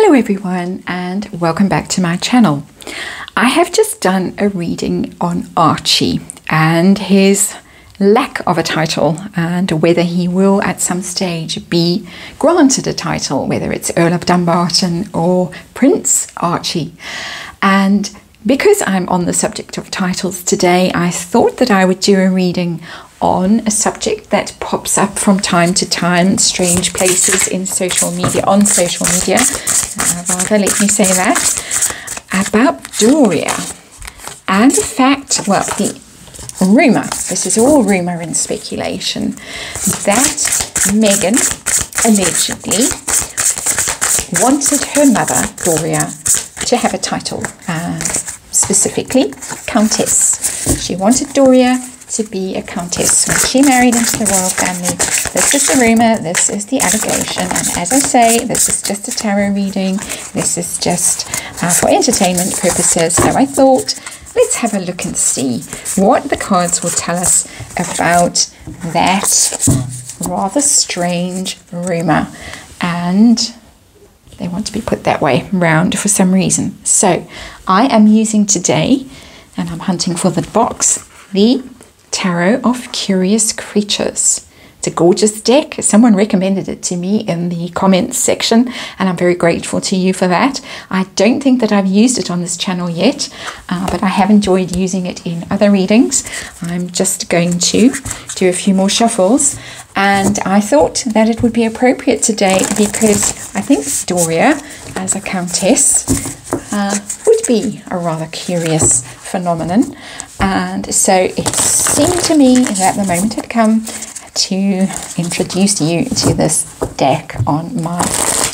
Hello everyone and welcome back to my channel. I have just done a reading on Archie and his lack of a title and whether he will at some stage be granted a title, whether it's Earl of Dumbarton or Prince Archie. And because I'm on the subject of titles today, I thought that I would do a reading on a subject that pops up from time to time, strange places in social media, rather let me say that, about Doria. And in fact, well, the rumour, this is all rumour and speculation, that Meghan allegedly wanted her mother, Doria, to have a title, specifically Countess. She wanted Doria to be a countess when she married into the royal family. This is the rumour, this is the allegation, and as I say, this is just a tarot reading. This is just for entertainment purposes. So I thought, let's have a look and see what the cards will tell us about that rather strange rumour. And they want to be put that way round for some reason. So I am using today, and I'm hunting for the box, the Tarot of Curious Creatures. It's a gorgeous deck. Someone recommended it to me in the comments section and I'm very grateful to you for that. I don't think that I've used it on this channel yet, but I have enjoyed using it in other readings. I'm just going to do a few more shuffles, and I thought that it would be appropriate today because I think Doria as a countess would be a rather curious phenomenon, and so it seemed to me that the moment had come to introduce you to this deck on my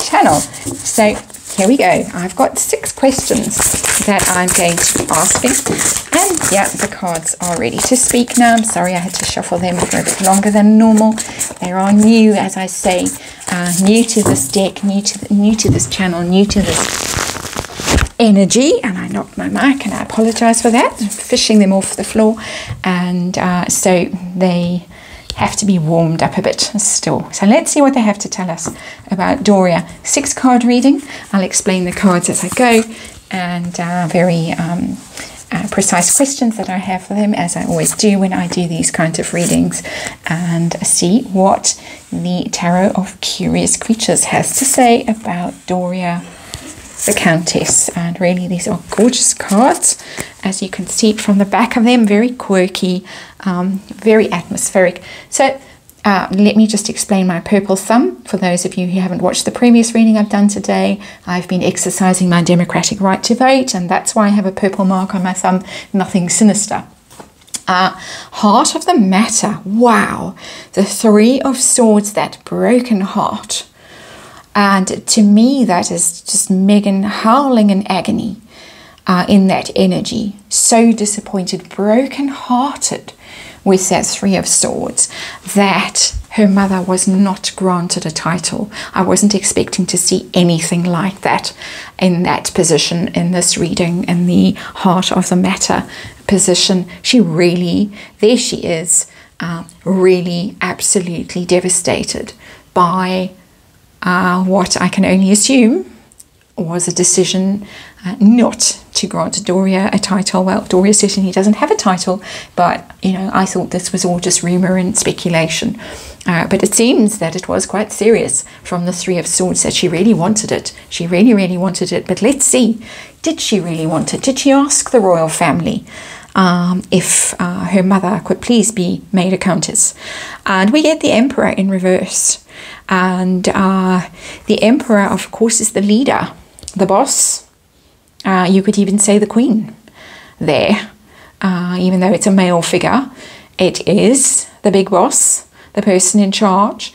channel. So here we go. I've got 6 questions that I'm going to be asking, and yeah, the cards are ready to speak now. I'm sorry I had to shuffle them for a bit longer than normal. They are new, as I say, new to this deck, new to this channel, new to this energy, and I knocked my mic and I apologize for that, fishing them off the floor, and so they have to be warmed up a bit still. So let's see what they have to tell us about Doria. 6 card reading. I'll explain the cards as I go, and very precise questions that I have for them, as I always do when I do these kinds of readings, and see what the Tarot of Curious Creatures has to say about Doria the Countess. And really, these are gorgeous cards, as you can see from the back of them, very quirky, very atmospheric. So let me just explain my purple thumb. For those of you who haven't watched the previous reading I've done today, I've been exercising my democratic right to vote, and that's why I have a purple mark on my thumb, nothing sinister. Heart of the matter, wow, the 3 of Swords, that broken heart. And to me, that is just Meghan howling in agony in that energy. So disappointed, broken-hearted with that 3 of Swords, that her mother was not granted a title. I wasn't expecting to see anything like that in that position in this reading, in the heart of the matter position. She really, there she is, really absolutely devastated by what I can only assume was a decision not to grant Doria a title. Well, Doria certainly doesn't have a title, but you know, I thought this was all just rumour and speculation. But it seems that it was quite serious from the 3 of Swords, that she really wanted it. She really, really wanted it. But let's see, did she really want it? Did she ask the royal family if her mother could please be made a countess? And we get the Emperor in reverse. And the Emperor, of course, is the leader, the boss. You could even say the Queen there, even though it's a male figure. It is the big boss, the person in charge.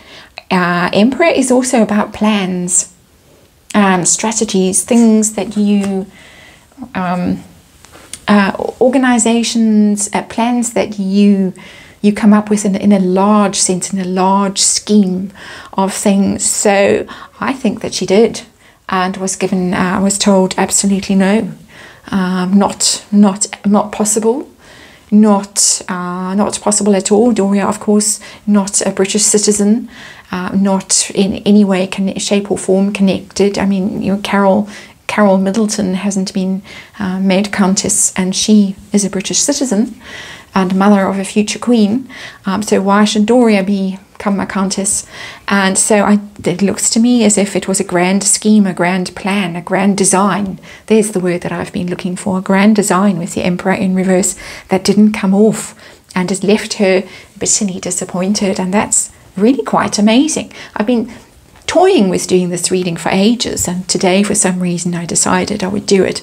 Emperor is also about plans, strategies, things that you, organizations, plans that you come up with in a large sense, in a large scheme of things. So I think that she did, and was given, was told absolutely no, not possible, not possible at all. Doria, of course, not a British citizen, not in any way, shape or form connected. I mean, Carol Middleton hasn't been made Countess, and she is a British citizen and mother of a future queen. So why should Doria become a Countess? And so it looks to me as if it was a grand scheme, a grand plan, a grand design. There's the word that I've been looking for, a grand design with the Emperor in reverse that didn't come off and has left her bitterly disappointed. And that's really quite amazing. I've been toying with doing this reading for ages, and today for some reason I decided I would do it,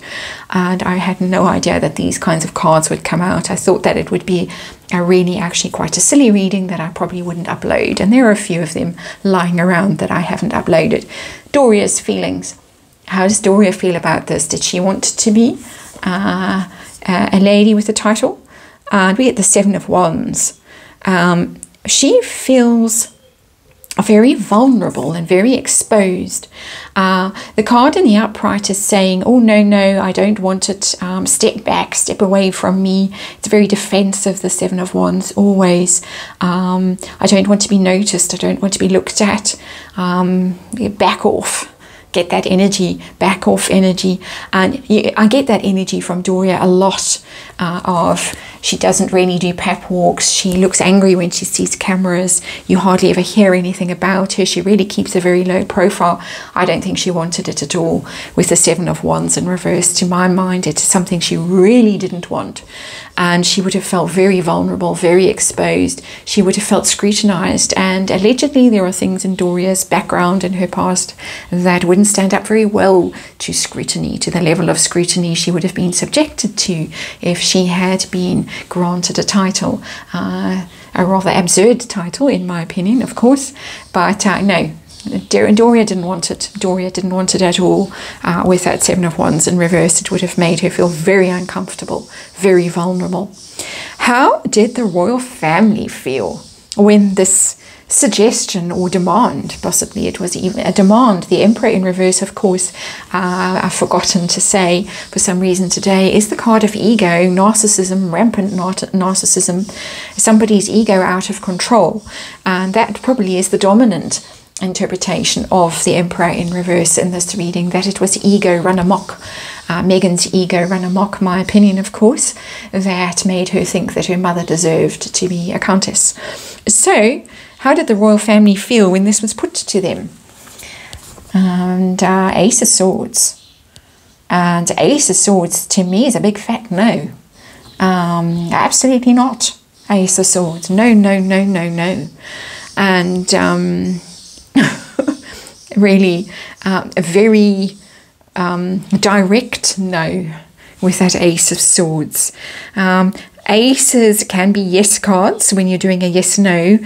and I had no idea that these kinds of cards would come out. I thought that it would be actually quite a silly reading that I probably wouldn't upload, and there are a few of them lying around that I haven't uploaded. Doria's feelings. How does Doria feel about this? Did she want to be a lady with a title? And we get the Seven of Wands. She feels very vulnerable and very exposed. The card in the upright is saying, oh no, I don't want it, step back, step away from me. It's very defensive, the Seven of Wands, always. I don't want to be noticed, I don't want to be looked at. Back off. Get that energy, back off energy. And I get that energy from Doria a lot, of she doesn't really do pep walks. She looks angry when she sees cameras. You hardly ever hear anything about her. She really keeps a very low profile. I don't think she wanted it at all with the Seven of Wands in reverse. To my mind, it's something she really didn't want. And she would have felt very vulnerable, very exposed. She would have felt scrutinized. And allegedly there are things in Doria's background and her past that wouldn't stand up very well to scrutiny, to the level of scrutiny she would have been subjected to if she had been granted a title. A rather absurd title, in my opinion, of course. But no. Doria didn't want it. Doria didn't want it at all. With that Seven of Wands in reverse, it would have made her feel very uncomfortable, very vulnerable. How did the royal family feel when this suggestion or demand, possibly it was even a demand, the Emperor in reverse, of course, I've forgotten to say for some reason today, is the card of ego, narcissism, rampant narcissism, somebody's ego out of control. And that probably is the dominant interpretation of the Emperor in reverse in this reading, that it was ego run amok. Meghan's ego run amok, my opinion, of course, that made her think that her mother deserved to be a countess. So how did the royal family feel when this was put to them? And Ace of Swords. And Ace of Swords to me is a big fat no. Absolutely not. Ace of Swords. No, no, no, no, no. And really a very direct no with that Ace of Swords. Aces can be yes cards when you're doing a yes-no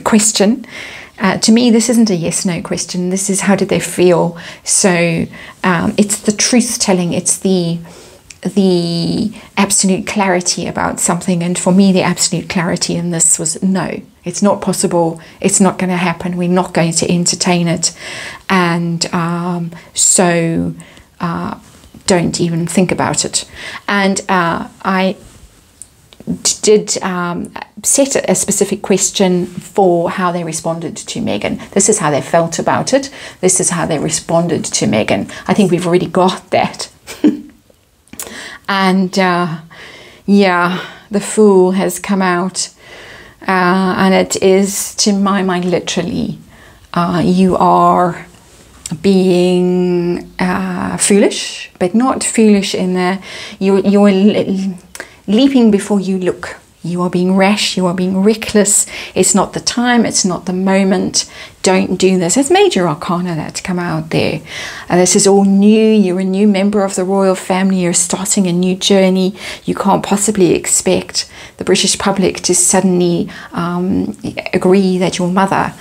question. To me, this isn't a yes-no question. This is how did they feel. So it's the truth-telling. It's the absolute clarity about something. And for me, the absolute clarity in this was no. It's not possible. It's not going to happen. We're not going to entertain it. And so don't even think about it. And I did set a specific question for how they responded to Meghan. This is how they felt about it. This is how they responded to Meghan. I think we've already got that. And yeah, the Fool has come out. And it is, to my mind, literally, you are being foolish, but not foolish in the, you're leaping before you look. You are being rash, you are being reckless. It's not the time, it's not the moment. Don't do this. It's major arcana that's come out there. And this is all new. You're a new member of the royal family. You're starting a new journey. You can't possibly expect the British public to suddenly agree that your mother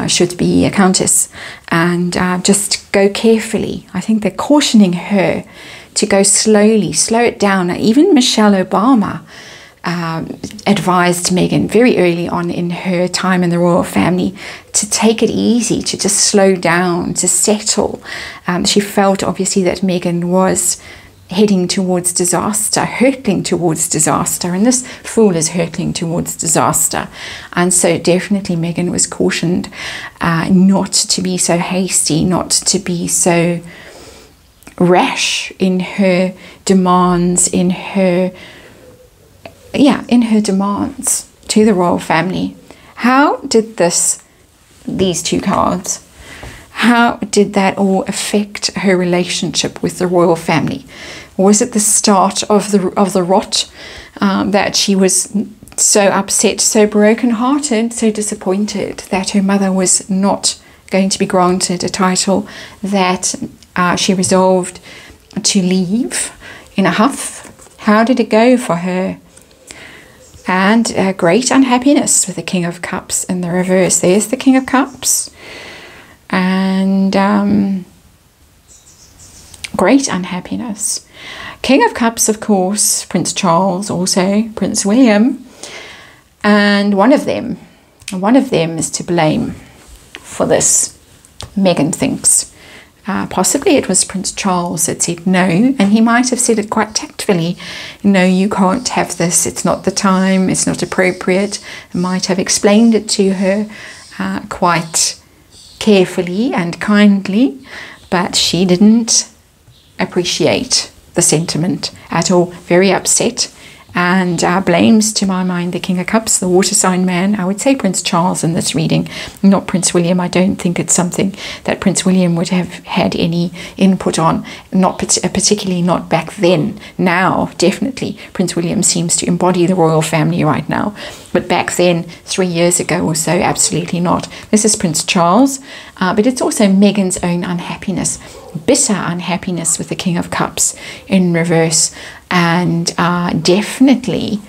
should be a countess. And just go carefully. I think they're cautioning her to go slowly, slow it down. Even Michelle Obama advised Meghan very early on in her time in the royal family to take it easy, to just slow down, to settle. She felt obviously that Meghan was heading towards disaster, hurtling towards disaster, and this fool is hurtling towards disaster. And so definitely Meghan was cautioned not to be so hasty, not to be so rash in her demands, in her demands to the royal family. How did these two cards, how did that all affect her relationship with the royal family? Was it the start of the rot, that she was so upset, so broken-hearted, so disappointed that her mother was not going to be granted a title, that she resolved to leave in a huff? How did it go for her? And great unhappiness with the King of Cups in the reverse. There's the King of Cups. And great unhappiness. King of Cups, of course, Prince Charles, also Prince William. And one of them is to blame for this, Meghan thinks. Possibly it was Prince Charles that said no, and he might have said it quite tactfully. No, you can't have this. It's not the time. It's not appropriate. Might have explained it to her quite carefully and kindly, but she didn't appreciate the sentiment at all. Very upset, and blames, to my mind, the King of Cups, the water sign man. I would say Prince Charles in this reading, not Prince William. I don't think it's something that Prince William would have had any input on, not particularly not back then. Now, definitely, Prince William seems to embody the royal family right now. But back then, 3 years ago or so, absolutely not. This is Prince Charles, but it's also Meghan's own unhappiness, bitter unhappiness with the King of Cups in reverse, and definitely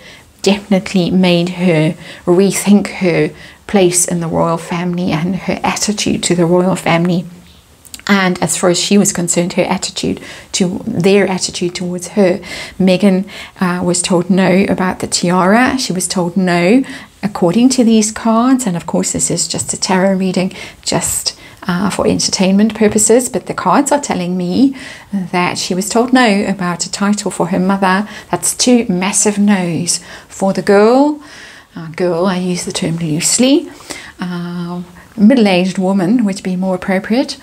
made her rethink her place in the royal family and her attitude to the royal family. And as far as she was concerned, their attitude towards her. Meghan was told no about the tiara. She was told no according to these cards. And of course, this is just a tarot reading, just for entertainment purposes. But the cards are telling me that she was told no about a title for her mother. That's 2 massive no's for the girl. Girl, I use the term loosely. Middle-aged woman would be more appropriate,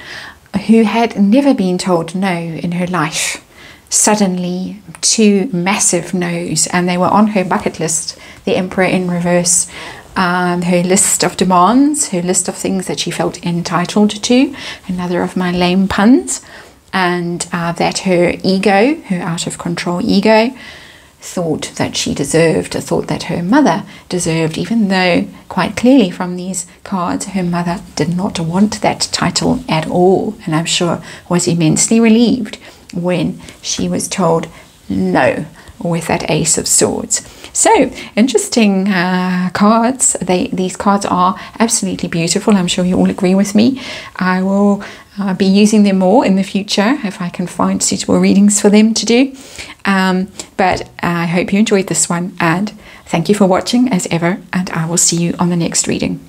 who had never been told no in her life. Suddenly 2 massive no's, and they were on her bucket list, the Emperor in reverse, her list of demands, her list of things that she felt entitled to, another of my lame puns, and that her ego, her out of control ego, thought that she deserved, thought that her mother deserved, even though quite clearly from these cards her mother did not want that title at all, and I'm sure was immensely relieved when she was told no with that Ace of Swords. So interesting cards. These cards are absolutely beautiful. I'm sure you all agree with me. I will be using them more in the future if I can find suitable readings for them to do. But I hope you enjoyed this one, and thank you for watching as ever, and I will see you on the next reading.